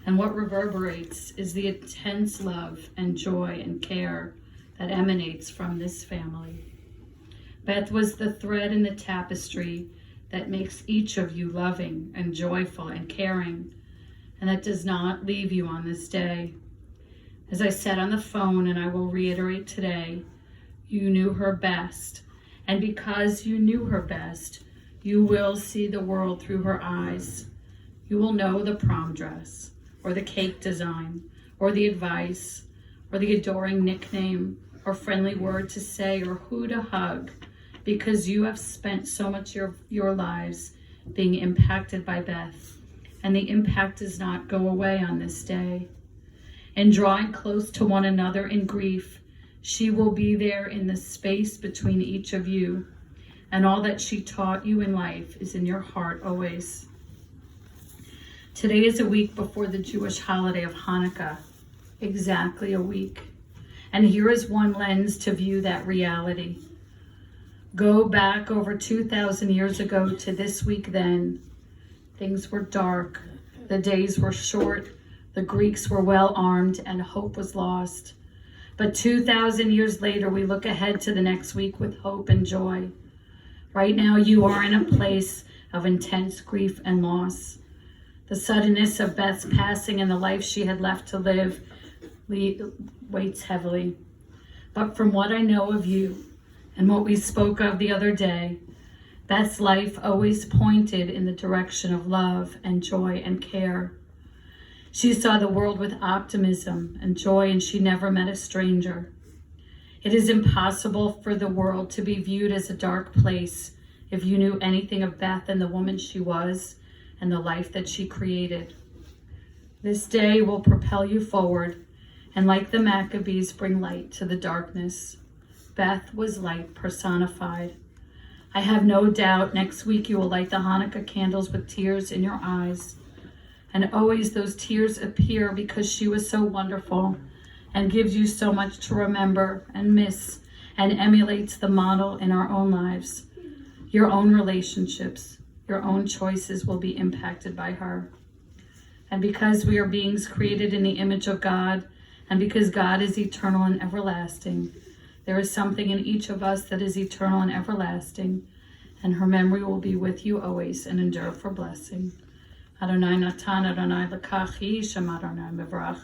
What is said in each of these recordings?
And what reverberates is the intense love and joy and care that emanates from this family. Beth was the thread in the tapestry that makes each of you loving and joyful and caring, and that does not leave you on this day. As I said on the phone, and I will reiterate today, you knew her best, and because you knew her best, you will see the world through her eyes. You will know the prom dress, or the cake design, or the advice, or the adoring nickname, or friendly word to say, or who to hug, because you have spent so much of your lives being impacted by Beth, and the impact does not go away on this day. In drawing close to one another in grief, she will be there in the space between each of you, and all that she taught you in life is in your heart always. Today is a week before the Jewish holiday of Hanukkah, exactly a week. And here is one lens to view that reality. Go back over 2,000 years ago to this week then. Things were dark, the days were short, the Greeks were well armed, and hope was lost. But 2,000 years later, we look ahead to the next week with hope and joy. Right now, you are in a place of intense grief and loss. The suddenness of Beth's passing and the life she had left to live weighs heavily. But from what I know of you and what we spoke of the other day, Beth's life always pointed in the direction of love and joy and care. She saw the world with optimism and joy, and she never met a stranger. It is impossible for the world to be viewed as a dark place if you knew anything of Beth and the woman she was and the life that she created. This day will propel you forward, and like the Maccabees, bring light to the darkness. Beth was light personified. I have no doubt next week you will light the Hanukkah candles with tears in your eyes. And always those tears appear because she was so wonderful and gives you so much to remember and miss and emulates the model in our own lives. Your own relationships, your own choices will be impacted by her. And because we are beings created in the image of God, and because God is eternal and everlasting, there is something in each of us that is eternal and everlasting, and her memory will be with you always and endure for blessing. Adonai Natan, Adonai Lekach, Yishem Adonai Mevrach.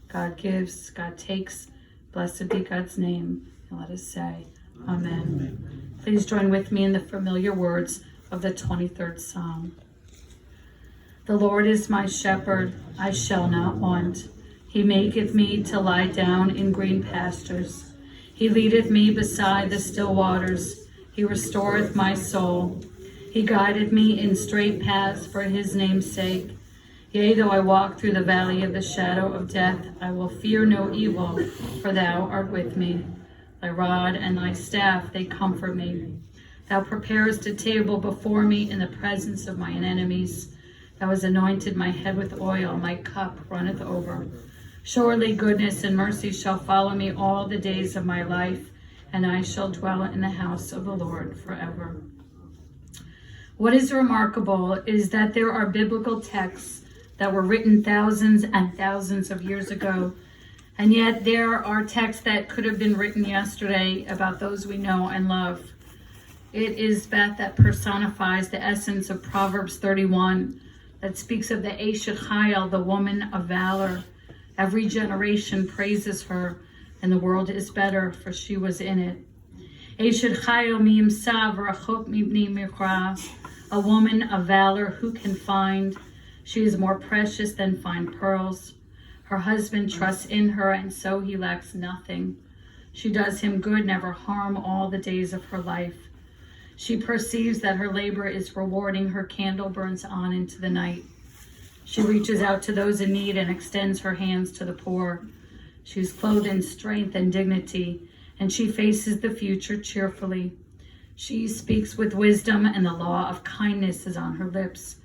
God gives, God takes. Blessed be God's name. And let us say, Amen. Please join with me in the familiar words of the 23rd Psalm. The Lord is my shepherd, I shall not want. He maketh me to lie down in green pastures. He leadeth me beside the still waters. He restoreth my soul. He guided me in straight paths for his name's sake. Yea, though I walk through the valley of the shadow of death, I will fear no evil, for thou art with me. Thy rod and thy staff, they comfort me. Thou preparest a table before me in the presence of mine enemies. Thou hast anointed my head with oil, my cup runneth over. Surely goodness and mercy shall follow me all the days of my life, and I shall dwell in the house of the Lord forever. What is remarkable is that there are biblical texts that were written thousands and thousands of years ago, and yet there are texts that could have been written yesterday about those we know and love. It is Beth that personifies the essence of Proverbs 31, that speaks of the Eshet Chayil, the woman of valor. Every generation praises her, and the world is better, for she was in it. Eshet Chayil mi'imsa v'rachok mibni mikra. A woman of valor who can find. She is more precious than fine pearls. Her husband trusts in her, and so he lacks nothing. She does him good, never harm, all the days of her life. She perceives that her labor is rewarding. Her candle burns on into the night. She reaches out to those in need and extends her hands to the poor. She is clothed in strength and dignity, and she faces the future cheerfully. She speaks with wisdom, and the law of kindness is on her lips.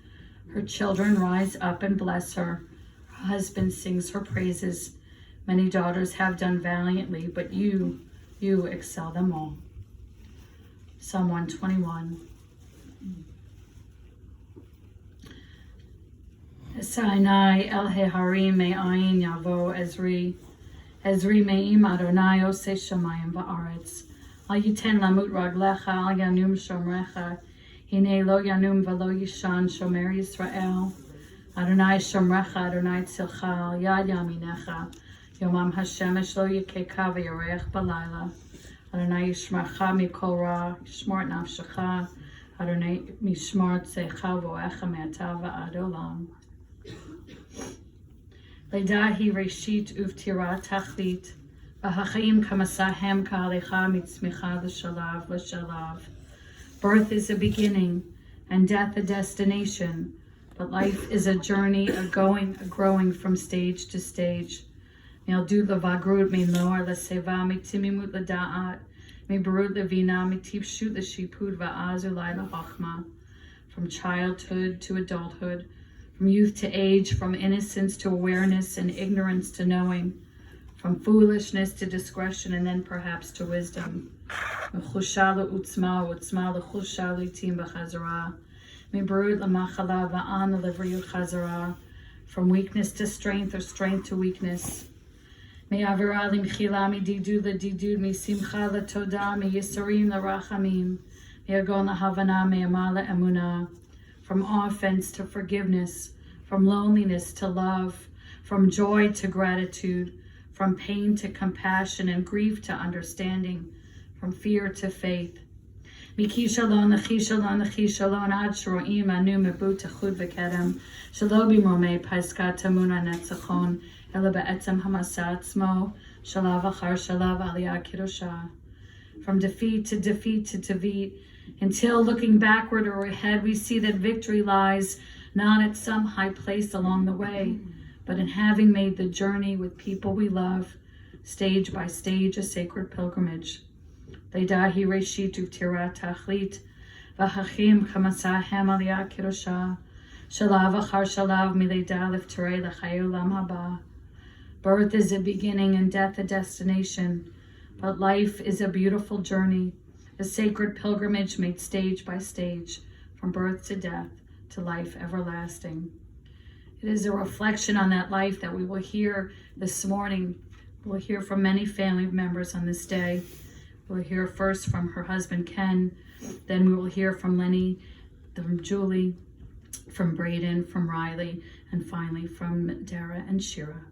Her children rise up and bless her. Her husband sings her praises. Many daughters have done valiantly, but you excel them all. Psalm 121. Sinai el heharim me'ayin yavo Ezri. Ezri me'im Adonai oseh shamayim va'aretz. Al yiten lamut raglecha al yanum shomrecha. Hine lo yanum velo yishan shomer Yisrael. Adonai shomrecha, Adonai tzilcha al yad yaminecha. Yomam hashemesh lo yikeka v'yareach balayla. Adonai yishmarcha mikol ra, yishmor nafshecha. Adonai mishmar tzecha vo'echa me'ata va'ad olam. Leidahi reshit uftira tachlit. V'hachaim kamasahem ka'alecha mitzmicha l'shalav l'shalav. Birth is a beginning, and death a destination. But life is a journey, a growing from stage to stage. Me'aldut levagrut, me'noar l'seva, me'timimut l'da'at, me'barut l'vina, me'tipshut l'shipud va'az ulai l'chachma. From childhood to adulthood, from youth to age, from innocence to awareness and ignorance to knowing, from foolishness to discretion and then perhaps to wisdom. Mechusha l'utzma, utzma l'chusha l'tim b'chazara. Me'barut l'machala va'an l'vriyut chazara. From weakness to strength or strength to weakness. Me'avira l'mchila mididud l'didud, me'simcha l'toda, me'yisarim l'rachamim. Me'agon l'havana, me'amal l'emunah. From offense to forgiveness, from loneliness to love, from joy to gratitude, from pain to compassion and grief to understanding, from fear to faith. Mikishalon l'chishalon l'chishalon ad shroim anu mebut techud v'kedem shelo b'momei paiskat tamuna netzachon ela be'etzem hamasa atzmo shalav achar shalav aliyah kiddushah. From defeat to defeat to defeat, until looking backward or ahead, we see that victory lies not at some high place along the way, but in having made the journey with people we love, stage by stage, a sacred pilgrimage. Leidahi reshit uftira tachlit, v'hachim chamasahem aliyah kiddushah, shalav achar shalav mileida lifterei l'chayu olam haba. Birth is a beginning and death a destination, but life is a beautiful journey, a sacred pilgrimage made stage by stage, from birth to death to life everlasting. It is a reflection on that life that we will hear this morning. We'll hear from many family members on this day. We'll hear first from her husband, Ken. Then we will hear from Lenny, from Julie, from Braden, from Riley, and finally from Dara and Shira.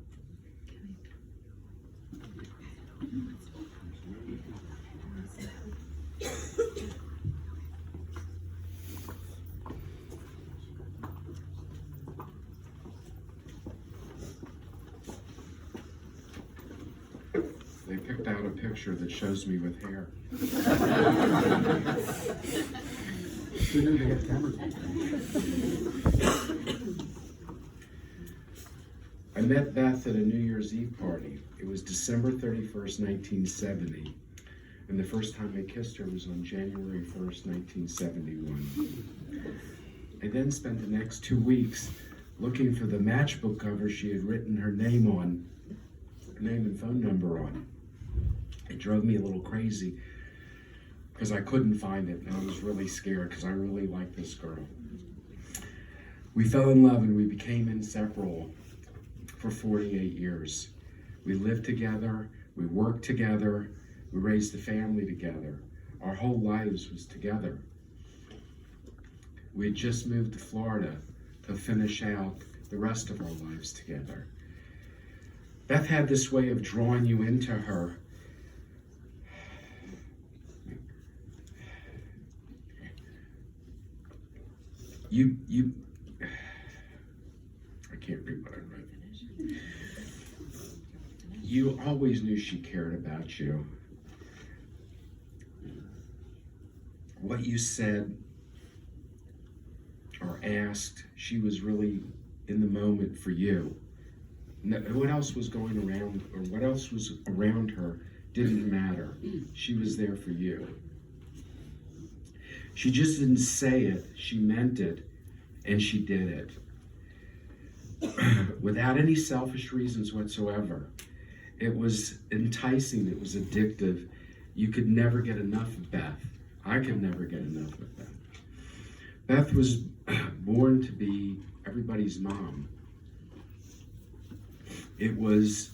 They picked out a picture that shows me with hair. I met Beth at a New Year's Eve party. It was December 31st, 1970. And the first time I kissed her was on January 1st, 1971. I then spent the next 2 weeks looking for the matchbook cover she had written her name and phone number on. It drove me a little crazy because I couldn't find it, and I was really scared because I really liked this girl. We fell in love and we became inseparable for 48 years. We lived together, we worked together, we raised a family together. Our whole lives was together. We had just moved to Florida to finish out the rest of our lives together. Beth had this way of drawing you into her. I can't read what I wrote. You always knew she cared about you. What you said or asked, she was really in the moment for you. What else was going around, or what else was around her didn't matter. She was there for you. She just didn't say it, she meant it, and she did it. Without any selfish reasons whatsoever. It was enticing, it was addictive. You could never get enough of Beth. I could never get enough of Beth. Beth was born to be everybody's mom. It was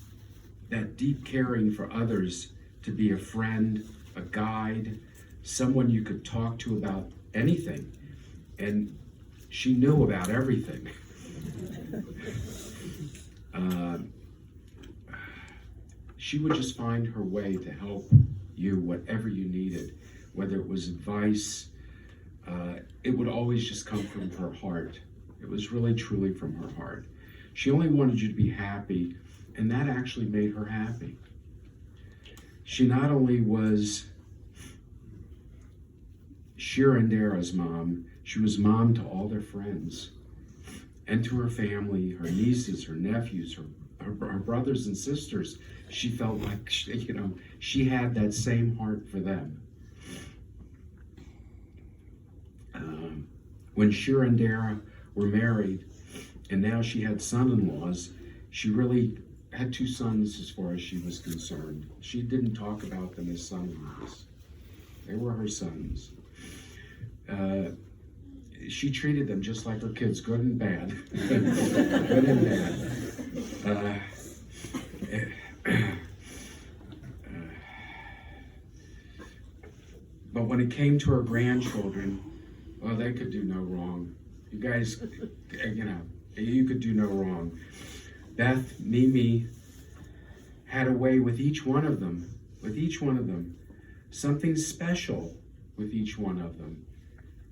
that deep caring for others, to be a friend, a guide, someone you could talk to about anything. And she knew about everything. She would just find her way to help you, whatever you needed, whether it was advice. It would always just come from her heart. It was really, truly from her heart. She only wanted you to be happy, and that actually made her happy. She not only was Shira and Dara's mom, she was mom to all their friends and to her family, her nieces, her nephews, her brothers and sisters. She felt like, she had that same heart for them. When Shira and Dara were married, and now she had son-in-laws, she really had two sons as far as she was concerned. She didn't talk about them as son-in-laws. They were her sons. She treated them just like her kids, good and bad. Good and bad. But when it came to her grandchildren, well, they could do no wrong. You guys, you could do no wrong. Beth, Mimi, had a way with each one of them, something special with each one of them.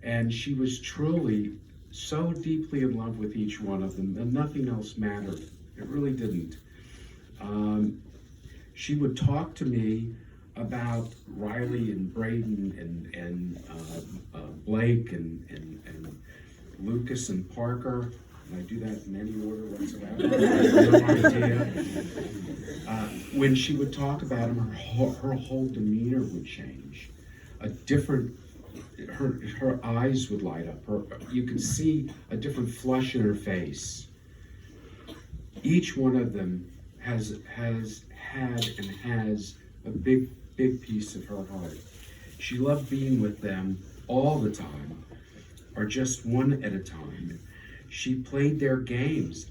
And she was truly so deeply in love with each one of them that nothing else mattered. It really didn't. She would talk to me about Riley and Braden and Blake and Lucas and Parker. And I do that in any order whatsoever. I have no idea. When she would talk about him, her whole demeanor would change. Her eyes would light up. You could see a different flush in her face. Each one of them has had and has a big piece of her heart. She loved being with them all the time, or just one at a time. She played their games.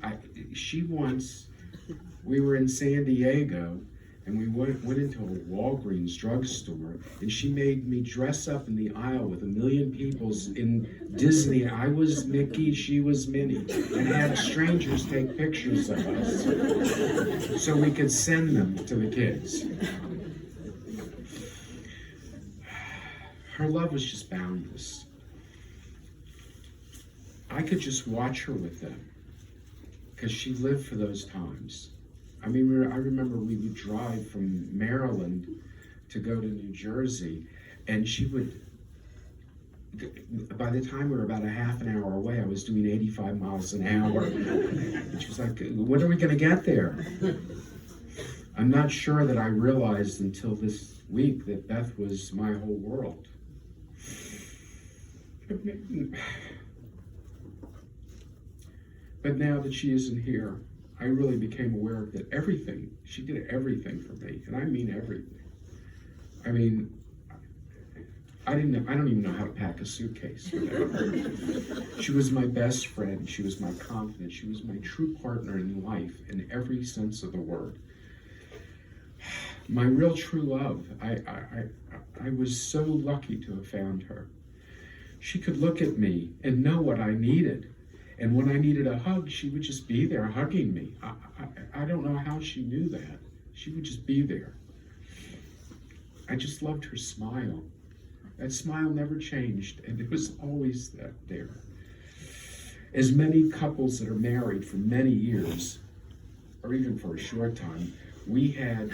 We were in San Diego, and we went into a Walgreens drugstore, and she made me dress up in the aisle with 1 million people in Disney. I was Mickey, she was Minnie, and had strangers take pictures of us so we could send them to the kids. Her love was just boundless. I could just watch her with them because she lived for those times. I mean, I remember we would drive from Maryland to go to New Jersey, and she would, by the time we were about a half an hour away, I was doing 85 miles an hour. And she was like, when are we going to get there? I'm not sure that I realized until this week that Beth was my whole world. But now that she isn't here, I really became aware that she did everything for me, and I mean everything. I mean, I don't even know how to pack a suitcase for that. She was my best friend, she was my confidant, she was my true partner in life in every sense of the word. My real true love. I was so lucky to have found her. She could look at me and know what I needed. And when I needed a hug, she would just be there hugging me. I don't know how she knew that. She would just be there. I just loved her smile. That smile never changed, and it was always there. As many couples that are married for many years, or even for a short time, we had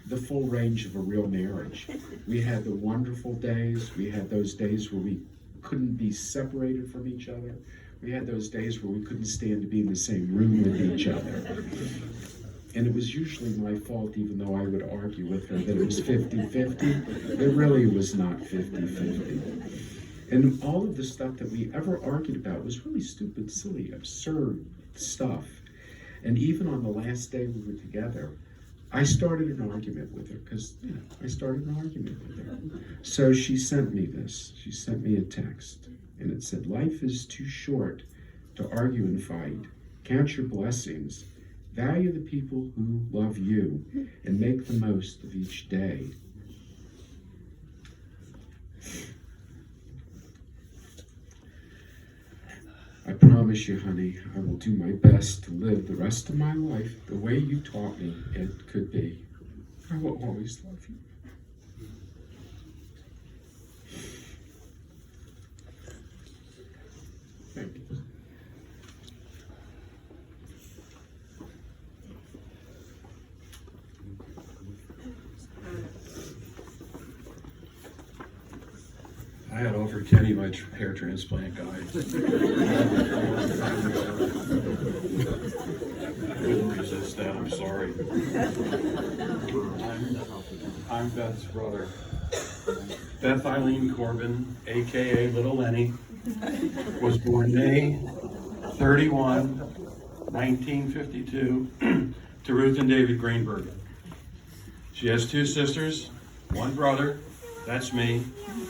the full range of a real marriage. We had the wonderful days. We had those days where we couldn't be separated from each other. We had those days where we couldn't stand to be in the same room with each other. And it was usually my fault, even though I would argue with her that it was 50-50. It really was not 50-50. And all of the stuff that we ever argued about was really stupid, silly, absurd stuff. And even on the last day we were together, I started an argument with her because I started an argument with her. So she sent me this. She sent me a text. And it said, "Life is too short to argue and fight. Count your blessings. Value the people who love you and make the most of each day. I promise you, honey, I will do my best to live the rest of my life the way you taught me it could be. I will always love you. Thank you. I had offered Kenny my hair transplant guy. Couldn't resist that, I'm sorry. I'm Beth's brother. Beth Eileen Corbin, AKA Little Lenny, was born May 31, 1952, to Ruth and David Greenberg. She has two sisters, one brother, that's me,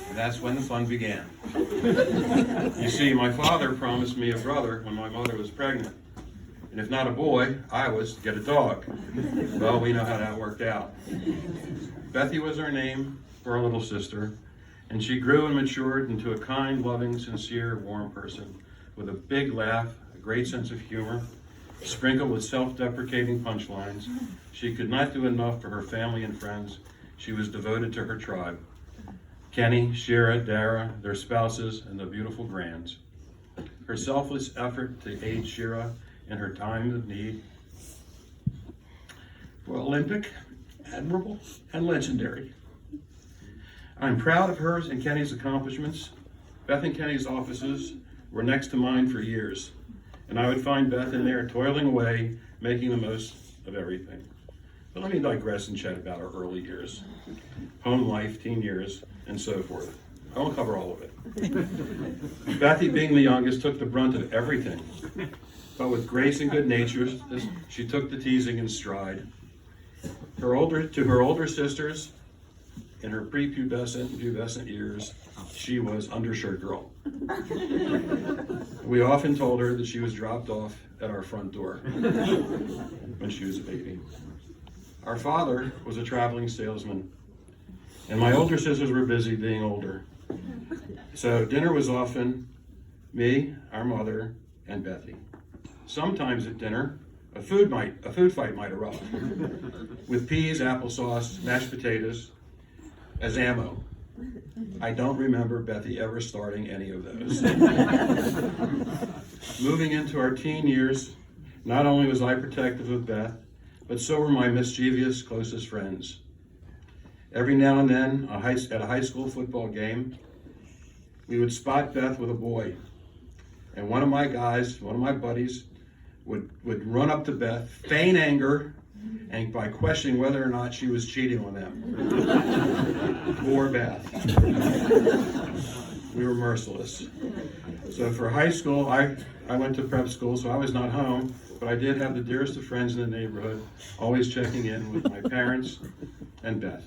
and that's when the fun began. You see, my father promised me a brother when my mother was pregnant. And if not a boy, I was to get a dog. Well, we know how that worked out. Bethy was her name for our little sister, and she grew and matured into a kind, loving, sincere, warm person with a big laugh, a great sense of humor, sprinkled with self-deprecating punchlines. She could not do enough for her family and friends. She was devoted to her tribe. Kenny, Shira, Dara, their spouses, and the beautiful grands. Her selfless effort to aid Shira in her time of need were Olympic, admirable, and legendary. I'm proud of hers and Kenny's accomplishments. Beth and Kenny's offices were next to mine for years, and I would find Beth in there toiling away, making the most of everything. But let me digress and chat about our early years, home life, teen years, and so forth. I won't cover all of it. Bethy, being the youngest, took the brunt of everything, but with grace and good nature, she took the teasing in stride. To her older sisters, in her prepubescent and pubescent years, she was undershirt girl. We often told her that she was dropped off at our front door when she was a baby. Our father was a traveling salesman, and my older sisters were busy being older. So dinner was often me, our mother, and Bethy. Sometimes at dinner, a food fight might erupt, with peas, applesauce, mashed potatoes as ammo. I don't remember Bethy ever starting any of those. Moving into our teen years, not only was I protective of Beth, but so were my mischievous closest friends. Every now and then, at a high school football game, we would spot Beth with a boy. And one of my buddies, would run up to Beth, feign anger, and by questioning whether or not she was cheating on them. Poor Beth. We were merciless. So for high school, I went to prep school, so I was not home, but I did have the dearest of friends in the neighborhood, always checking in with my parents and Beth.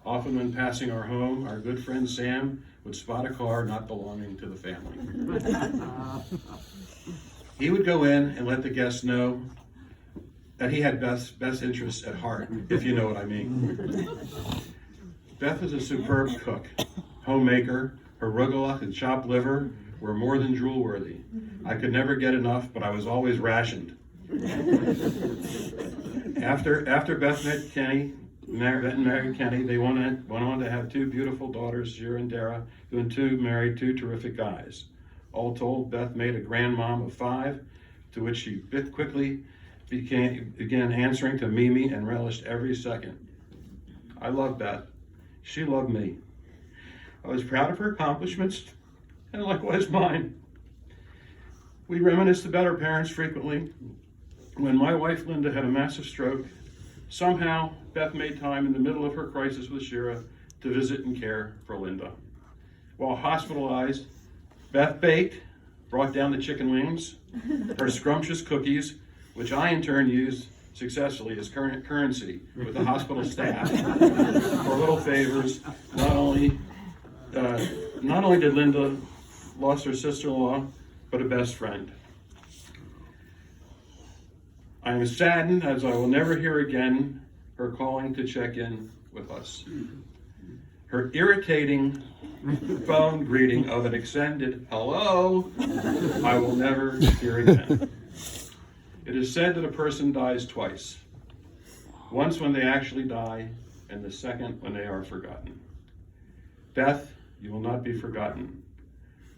Often when passing our home, our good friend Sam would spot a car not belonging to the family. He would go in and let the guests know that he had Beth's best interests at heart, if you know what I mean. Beth was a superb cook, homemaker. Her arugula and chopped liver were more than drool-worthy. I could never get enough, but I was always rationed. After Beth met Kenny, married Kenny, they went on to have two beautiful daughters, Shira and Dara, who in turn married two terrific guys. All told, Beth made a grandmom of 5, to which she quickly began answering to Mimi and relished every second. I love Beth. She loved me. I was proud of her accomplishments, and likewise mine. We reminisced about our parents frequently. When my wife Linda had a massive stroke, somehow Beth made time in the middle of her crisis with Shira to visit and care for Linda. While hospitalized, Beth baked, brought down the chicken wings, her scrumptious cookies, which I in turn used successfully as currency with the hospital staff for little favors. Not only did Linda lost her sister-in-law, but a best friend. I am saddened as I will never hear again her calling to check in with us. Her irritating phone greeting of an extended hello, I will never hear again. It is said that a person dies twice. Once when they actually die, and the second when they are forgotten. Beth, you will not be forgotten.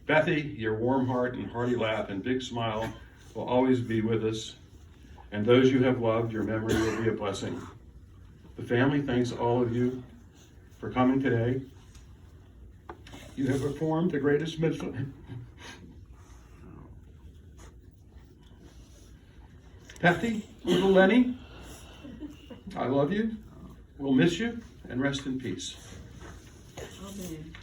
Bethy, your warm heart and hearty laugh and big smile will always be with us, and those you have loved, your memory will be a blessing. The family thanks all of you for coming today. You have performed the greatest mitzvah. Bethy, little Lenny, I love you, we'll miss you, and rest in peace. Amen.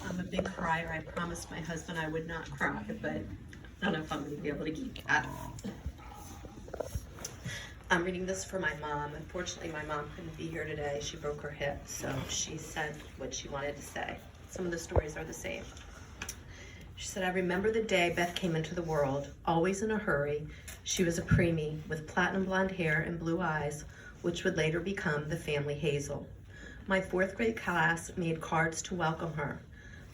I'm a big crier. I promised my husband I would not cry, but I don't know if I'm going to be able to keep that. I'm reading this for my mom. Unfortunately, my mom couldn't be here today. She broke her hip, so she said what she wanted to say. Some of the stories are the same. She said, I remember the day Beth came into the world, always in a hurry. She was a preemie with platinum blonde hair and blue eyes, which would later become the family Hazel. My 4th grade class made cards to welcome her.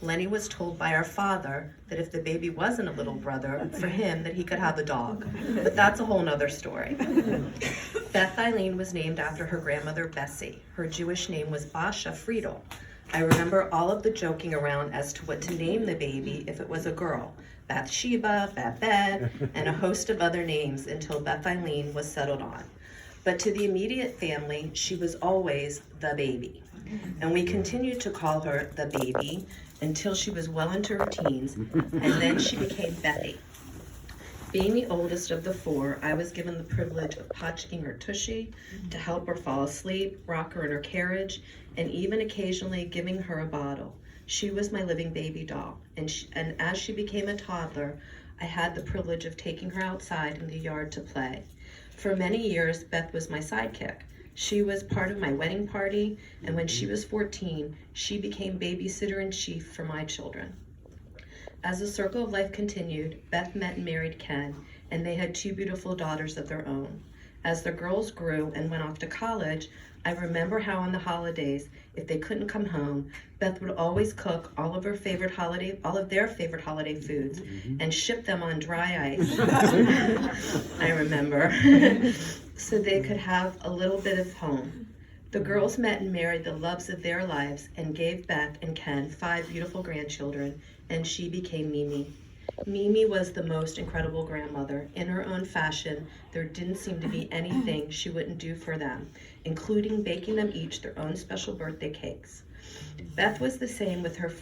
Lenny was told by our father that if the baby wasn't a little brother, for him that he could have a dog. But that's a whole nother story. Beth Eileen was named after her grandmother Bessie. Her Jewish name was Basha Friedel. I remember all of the joking around as to what to name the baby if it was a girl. Bathsheba, Babette, and a host of other names until Beth Eileen was settled on. But to the immediate family, she was always the baby. And we continued to call her the baby until she was well into her teens, and then she became Bethy. Being the oldest of the 4, I was given the privilege of potching her tushy to help her fall asleep, rock her in her carriage, and even occasionally giving her a bottle. She was my living baby doll, and as she became a toddler, I had the privilege of taking her outside in the yard to play. For many years, Beth was my sidekick. She was part of my wedding party, and when she was 14, she became babysitter-in-chief for my children. As the circle of life continued, Beth met and married Ken, and they had 2 beautiful daughters of their own. As the girls grew and went off to college, I remember how on the holidays, if they couldn't come home, Beth would always cook all of their favorite holiday foods and ship them on dry ice. I remember. So they could have a little bit of home. The girls met and married the loves of their lives and gave Beth and Ken 5 beautiful grandchildren, and she became Mimi. Mimi was the most incredible grandmother. In her own fashion, there didn't seem to be anything she wouldn't do for them, including baking them each their own special birthday cakes. Beth was the same with her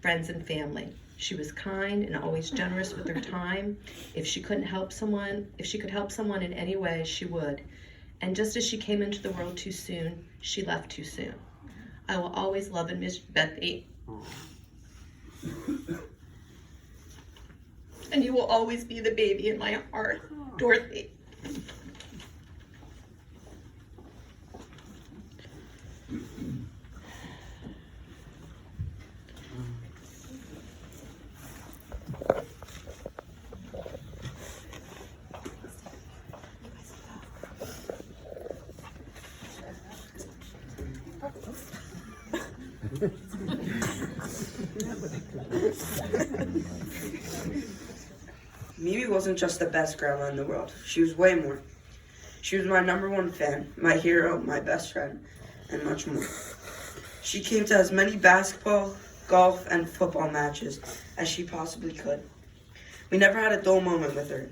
friends and family. She was kind and always generous with her time. If she could help someone in any way, she would. And just as she came into the world too soon, she left too soon. I will always love and miss Bethy. And you will always be the baby in my heart, Dorothy. Mimi wasn't just the best grandma in the world. She was way more. She was my #1 fan, my hero, my best friend, and much more. She came to as many basketball, golf, and football matches as she possibly could. We never had a dull moment with her.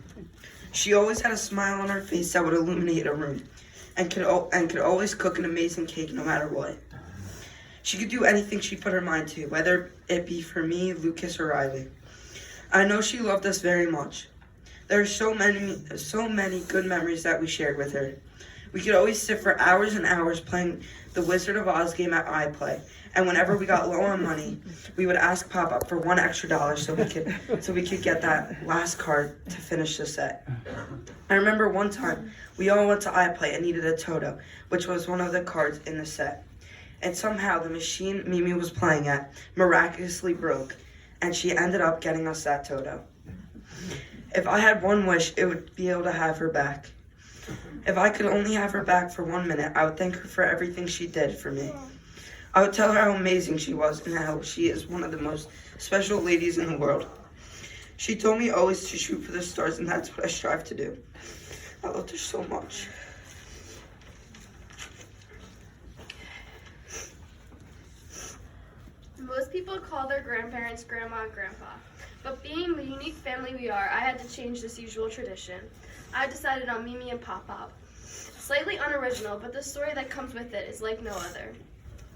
She always had a smile on her face that would illuminate a room, and could always cook an amazing cake no matter what. She could do anything she put her mind to, whether it be for me, Lucas, or Riley. I know she loved us very much. There are so many good memories that we shared with her. We could always sit for hours and hours playing the Wizard of Oz game at iPlay, and whenever we got low on money, we would ask Papa for $1 extra so we could get that last card to finish the set. I remember one time we all went to iPlay and needed a Toto, which was one of the cards in the set. and somehow the machine Mimi was playing at miraculously broke, and she ended up getting us that Toto. If I had one wish, it would be able to have her back. If I could only have her back for 1 minute, I would thank her for everything she did for me. I would tell her how amazing she was and how she is one of the most special ladies in the world. She told me always to shoot for the stars, and that's what I strive to do. I loved her so much. Most people call their grandparents grandma and grandpa, but being the unique family we are, I had to change this usual tradition. I decided on Mimi and Pop Pop. Slightly unoriginal, but the story that comes with it is like no other.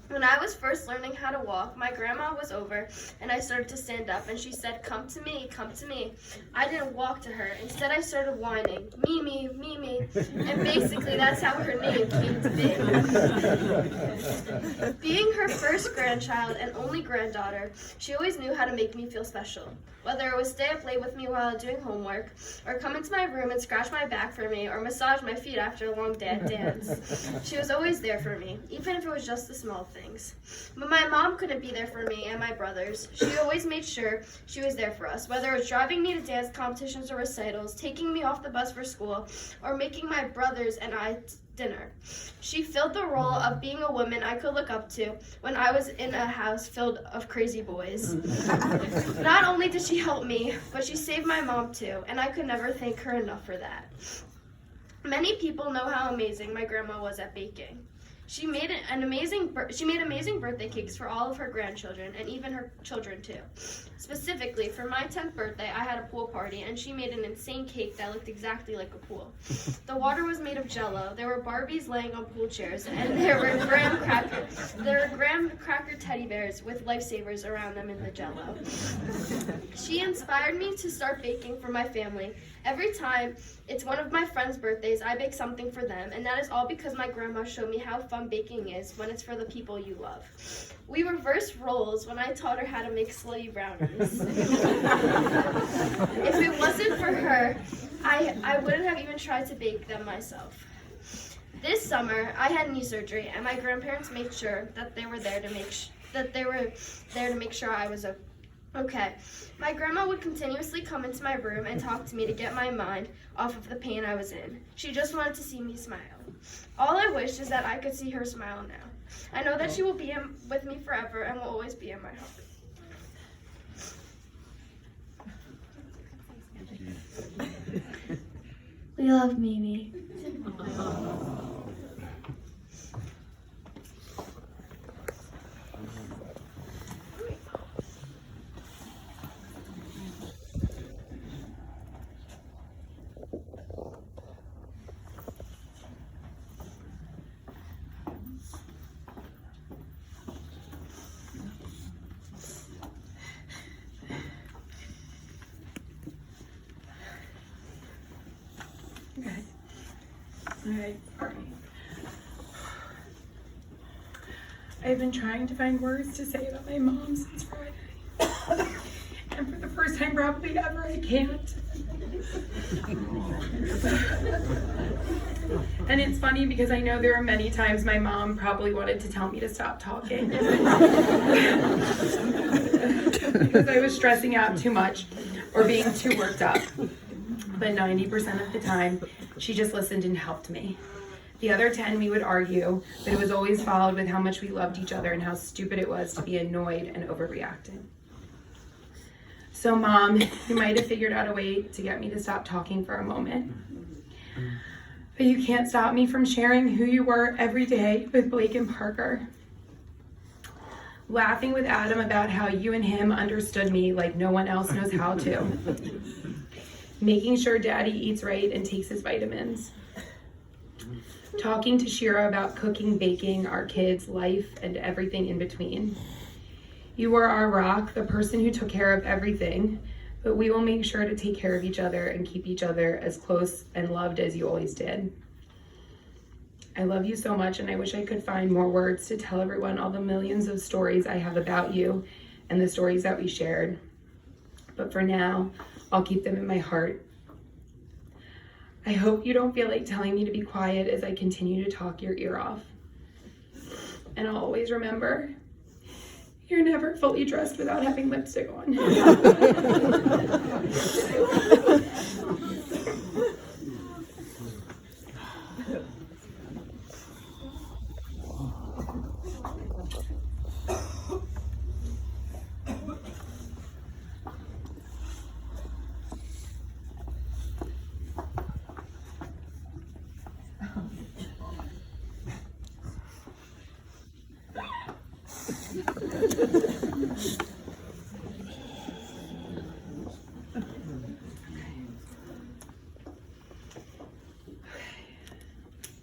When I was first learning how to walk, my grandma was over and I started to stand up and she said, "Come to me, come to me." I didn't walk to her. Instead, I started whining, "Mimi, Mimi." And basically, that's how her name came to be. Being her first grandchild and only granddaughter, she always knew how to make me feel special. Whether it was stay up late with me while doing homework, or come into my room and scratch my back for me, or massage my feet after a long day at dance. She was always there for me, even if it was just the small things. But my mom couldn't be there for me and my brothers. She always made sure she was there for us, whether it was driving me to dance competitions or recitals, taking me off the bus for school, or making my brothers and I dinner. She filled the role of being a woman I could look up to when I was in a house filled of crazy boys. Not only did she help me, but she saved my mom too, and I could never thank her enough for that. Many people know how amazing my grandma was at baking. She made amazing birthday cakes for all of her grandchildren and even her children too. Specifically, for my 10th birthday, I had a pool party and she made an insane cake that looked exactly like a pool. The water was made of Jell-O. There were Barbies laying on pool chairs, and there were graham cracker teddy bears with lifesavers around them in the Jell-O. She inspired me to start baking for my family. Every time it's one of my friends' birthdays, I bake something for them, and that is all because my grandma showed me how fun baking is when it's for the people you love. We reversed roles when I taught her how to make slutty brownies. If it wasn't for her, I wouldn't have even tried to bake them myself. This summer, I had knee surgery, and my grandparents made sure that they were there to make sure I was okay. My grandma would continuously come into my room and talk to me to get my mind off of the pain I was in. She just wanted to see me smile. All I wish is that I could see her smile now. I know that she will be with me forever and will always be in my heart. We love Mimi. Alright. I've been trying to find words to say about my mom since Friday. And for the first time probably ever, I can't. And it's funny because I know there are many times my mom probably wanted to tell me to stop talking. Because I was stressing out too much or being too worked up. But 90% of the time, she just listened and helped me. The other 10, we would argue, but it was always followed with how much we loved each other and how stupid it was to be annoyed and overreacting. So Mom, you might have figured out a way to get me to stop talking for a moment. But you can't stop me from sharing who you were every day with Blake and Parker. Laughing with Adam about how you and him understood me like no one else knows how to. Making sure Daddy eats right and takes his vitamins. Talking to Shira about cooking, baking, our kids, life, and everything in between. You were our rock, the person who took care of everything, but we will make sure to take care of each other and keep each other as close and loved as you always did. I love you so much, and I wish I could find more words to tell everyone all the millions of stories I have about you and the stories that we shared. But for now, I'll keep them in my heart. I hope you don't feel like telling me to be quiet as I continue to talk your ear off. And I'll always remember, you're never fully dressed without having lipstick on.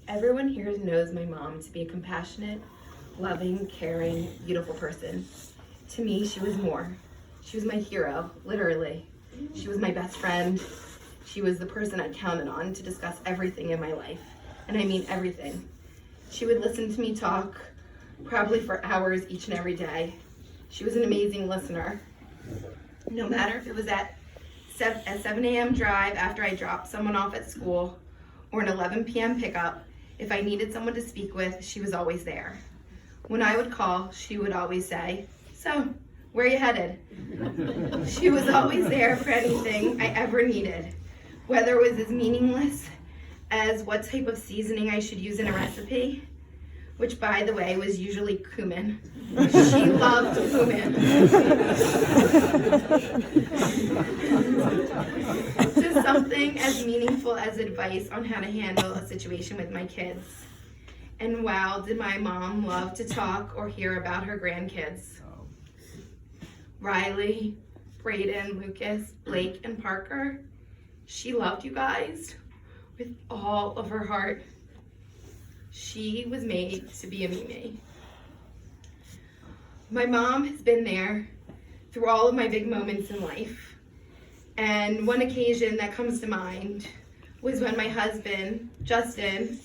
Everyone here knows my mom to be a compassionate, loving, caring, beautiful person. To me, she was more. She was my hero, literally. She was my best friend. She was the person I counted on to discuss everything in my life. And I mean everything. She would listen to me talk, probably for hours each and every day. She was an amazing listener. No matter if it was at 7 a.m. drive after I dropped someone off at school, or an 11 p.m. pickup, if I needed someone to speak with, she was always there. When I would call, she would always say, "So, where are you headed?" She was always there for anything I ever needed, whether it was as meaningless as what type of seasoning I should use in a recipe, which, by the way, was usually cumin. She loved cumin. To something as meaningful as advice on how to handle a situation with my kids. And wow, did my mom love to talk or hear about her grandkids. Riley, Brayden, Lucas, Blake, and Parker. She loved you guys with all of her heart. She was made to be a Mimi. My mom has been there through all of my big moments in life. And one occasion that comes to mind was when my husband, Justin,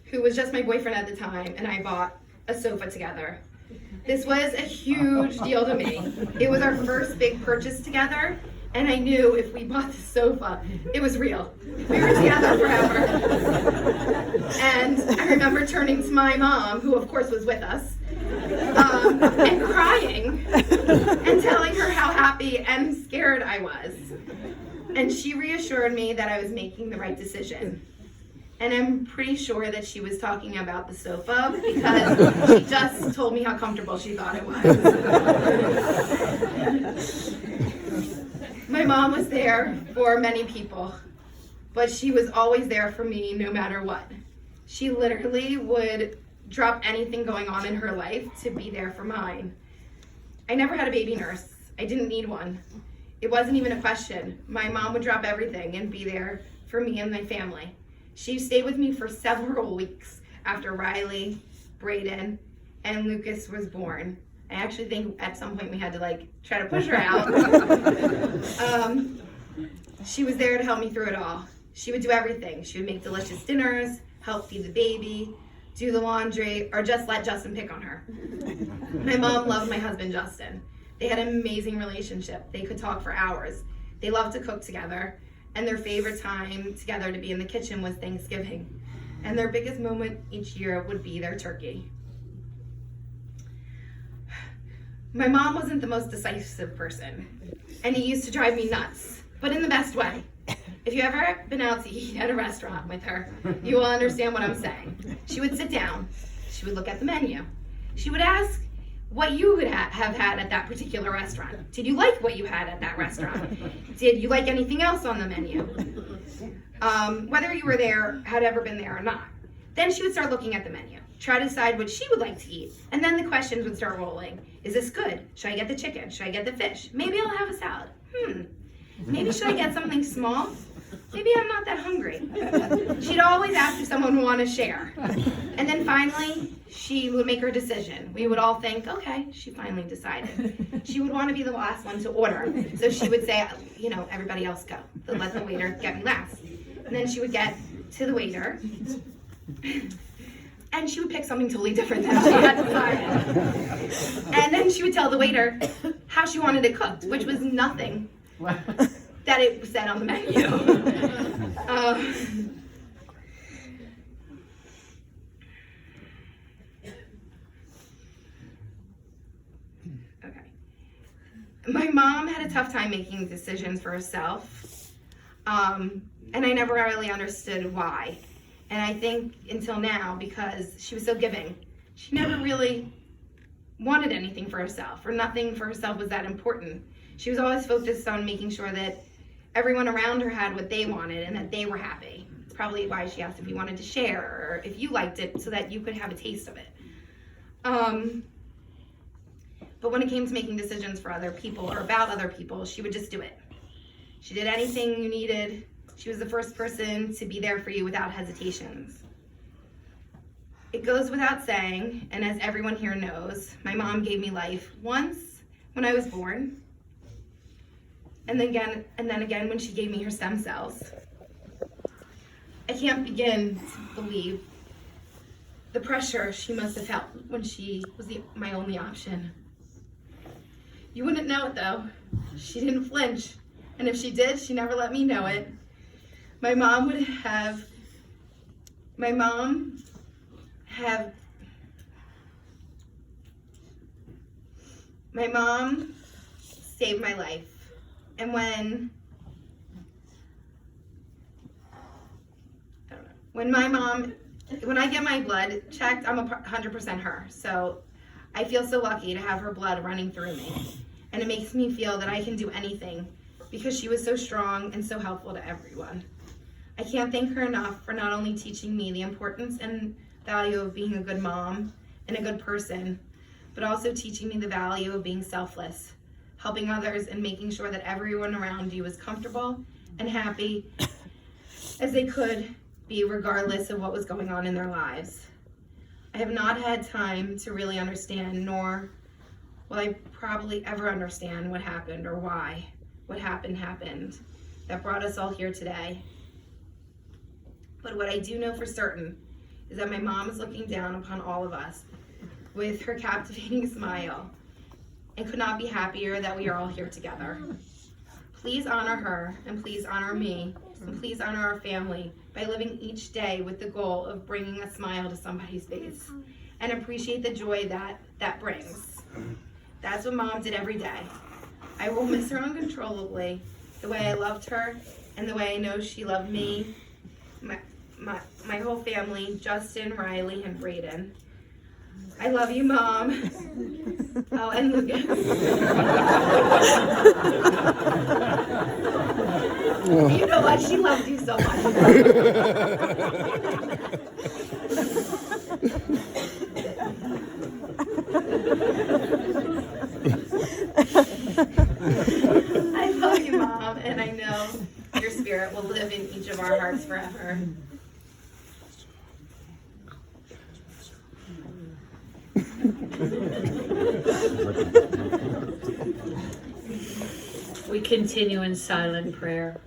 who was just my boyfriend at the time, and I bought a sofa together. This was a huge deal to me. It was our first big purchase together, and I knew if we bought the sofa, it was real. We were together forever. And I remember turning to my mom, who of course was with us, and crying and telling her how happy and scared I was. And she reassured me that I was making the right decision. And I'm pretty sure that she was talking about the sofa because she just told me how comfortable she thought it was. My mom was there for many people, but she was always there for me no matter what. She literally would drop anything going on in her life to be there for mine. I never had a baby nurse. I didn't need one. It wasn't even a question. My mom would drop everything and be there for me and my family. She stayed with me for several weeks after Riley, Brayden, and Lucas was born. I actually think at some point we had to try to push her out. She was there to help me through it all. She would do everything. She would make delicious dinners, help feed the baby, do the laundry, or just let Justin pick on her. My mom loved my husband, Justin. They had an amazing relationship. They could talk for hours. They loved to cook together, and their favorite time together to be in the kitchen was Thanksgiving. And their biggest moment each year would be their turkey. My mom wasn't the most decisive person, and it used to drive me nuts, but in the best way. If you ever been out to eat at a restaurant with her, you will understand what I'm saying. She would sit down. She would look at the menu. She would ask what you would have had at that particular restaurant. Did you like what you had at that restaurant? Did you like anything else on the menu? Whether you were there, had ever been there or not. Then she would start looking at the menu, try to decide what she would like to eat, and then the questions would start rolling. Is this good? Should I get the chicken? Should I get the fish? Maybe I'll have a salad. Maybe should I get something small? Maybe I'm not that hungry. She'd always ask if someone would want to share. And then finally, she would make her decision. We would all think, okay, she finally decided. She would want to be the last one to order. So she would say, everybody else go. They'll let the waiter get me last. And then she would get to the waiter. And she would pick something totally different than she had decided. And then she would tell the waiter how she wanted it cooked, which was nothing that it said on the menu. My mom had a tough time making decisions for herself, and I never really understood why. And I think until now, because she was so giving, she never really wanted anything for herself, or nothing for herself was that important. She was always focused on making sure that everyone around her had what they wanted and that they were happy. It's probably why she asked if you wanted to share or if you liked it so that you could have a taste of it. But when it came to making decisions for other people or about other people, she would just do it. She did anything you needed. She was the first person to be there for you without hesitations. It goes without saying, and as everyone here knows, my mom gave me life once when I was born, and then again when she gave me her stem cells. I can't begin to believe the pressure she must have felt when she was my only option. You wouldn't know it though. She didn't flinch, and if she did, she never let me know it. My mom saved my life. And when I get my blood checked, I'm 100% her. So I feel so lucky to have her blood running through me. And it makes me feel that I can do anything because she was so strong and so helpful to everyone. I can't thank her enough for not only teaching me the importance and value of being a good mom and a good person, but also teaching me the value of being selfless, helping others and making sure that everyone around you is comfortable and happy as they could be regardless of what was going on in their lives. I have not had time to really understand, nor will I probably ever understand what happened or why what happened that brought us all here today. But what I do know for certain is that my mom is looking down upon all of us with her captivating smile and could not be happier that we are all here together. Please honor her, and please honor me, and please honor our family by living each day with the goal of bringing a smile to somebody's face and appreciate the joy that brings. That's what Mom did every day. I will miss her uncontrollably, the way I loved her and the way I know she loved me, my whole family, Justin, Riley, and Brayden. I love you, Mom. Oh, and Lucas. You know what? She loves you so much. I love you, Mom, and I know your spirit will live in each of our hearts forever. We continue in silent prayer.